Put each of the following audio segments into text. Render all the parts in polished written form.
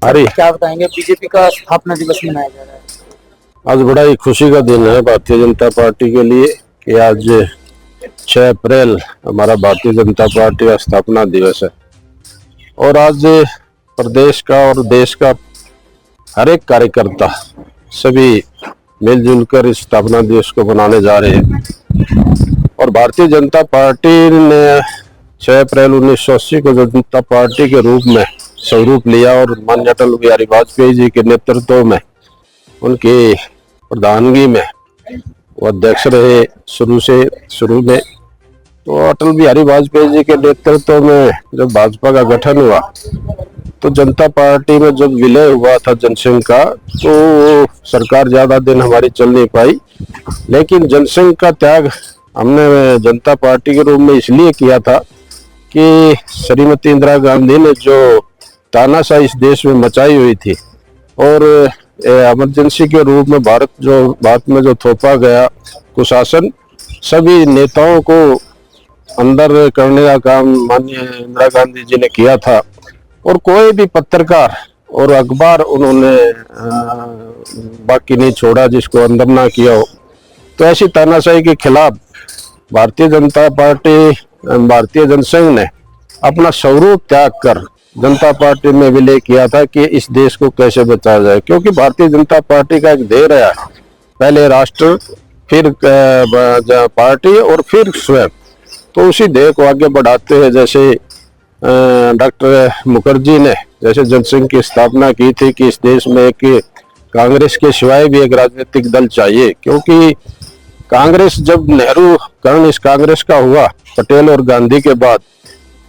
अरे क्या बताएंगे, बीजेपी का स्थापना दिवस मनाया जा रहा है। आज बड़ा ही खुशी का दिन है भारतीय जनता पार्टी के लिए कि आज 6 अप्रैल हमारा भारतीय जनता पार्टी का स्थापना दिवस है और आज प्रदेश का और देश का हर एक कार्यकर्ता सभी मिलजुल कर इस स्थापना दिवस को मनाने जा रहे हैं। और भारतीय जनता पार्टी ने 6 अप्रैल 1980 को जनता पार्टी के रूप में स्वरूप लिया और माननीय अटल बिहारी वाजपेयी जी के नेतृत्व में, उनकी प्रधानगी में वो अध्यक्ष रहे शुरू में। तो अटल बिहारी वाजपेयी जी के नेतृत्व में जब भाजपा का गठन हुआ तो जनता पार्टी में जब विलय हुआ था जनसंघ का, तो सरकार ज्यादा दिन हमारी चल नहीं पाई। लेकिन जनसंघ का त्याग हमने जनता पार्टी के रूप में इसलिए किया था कि श्रीमती इंदिरा गांधी ने जो तानाशाही इस देश में मचाई हुई थी और इमरजेंसी के रूप में भारत में जो थोपा गया कुशासन, सभी नेताओं को अंदर करने का काम माननीय इंदिरा गांधी जी ने किया था। और कोई भी पत्रकार और अखबार उन्होंने बाकी नहीं छोड़ा जिसको अंदर ना किया हो। तो ऐसी तानाशाही के खिलाफ भारतीय जनता पार्टी, भारतीय जनसंघ ने अपना स्वरूप त्याग कर जनता पार्टी में विलय किया था कि इस देश को कैसे बचाया जाए। क्योंकि भारतीय जनता पार्टी का एक ध्येय रहा, पहले राष्ट्र, फिर पार्टी और फिर स्वयं। तो उसी ध्येय को आगे बढ़ाते हैं, जैसे डॉक्टर मुखर्जी ने जैसे जनसंघ की स्थापना की थी कि इस देश में एक कांग्रेस के सिवाय भी एक राजनीतिक दल चाहिए। क्योंकि कांग्रेस जब नेहरू कर्ण इस कांग्रेस का हुआ पटेल और गांधी के बाद,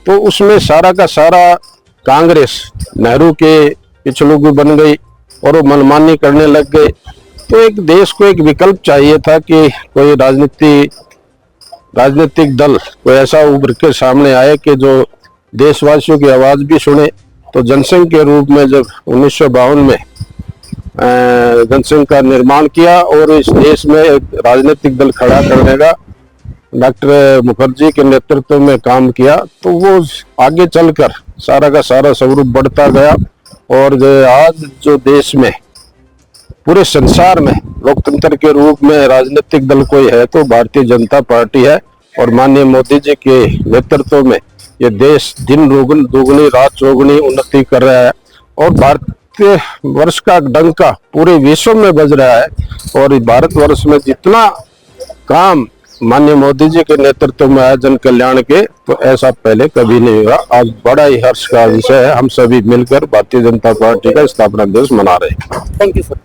तो उसमें सारा का सारा कांग्रेस नेहरू के पिछलू बन गई और वो मनमानी करने लग गए। तो एक देश को एक विकल्प चाहिए था कि कोई राजनीतिक दल कोई ऐसा उभर के सामने आए कि जो देशवासियों की आवाज भी सुने। तो जनसंघ के रूप में जब 1952 में जनसंघ का निर्माण किया और इस देश में एक राजनीतिक दल खड़ा करने का डॉक्टर मुखर्जी के नेतृत्व में काम किया, तो वो आगे चलकर सारा का सारा स्वरूप बढ़ता गया। और आज जो देश में पूरे संसार में लोकतंत्र के रूप में राजनीतिक दल कोई है तो भारतीय जनता पार्टी है। और माननीय मोदी जी के नेतृत्व में ये देश दिन दोगुनी रात चौगुनी उन्नति कर रहा है और भारतीय वर्ष का डंका पूरे विश्व में बज रहा है। और भारतवर्ष में जितना काम माननीय मोदी जी के नेतृत्व में है जन कल्याण के, तो ऐसा पहले कभी नहीं हुआ। आज बड़ा ही हर्ष का विषय है, हम सभी मिलकर भारतीय जनता पार्टी का स्थापना दिवस मना रहे हैं। Thank you sir.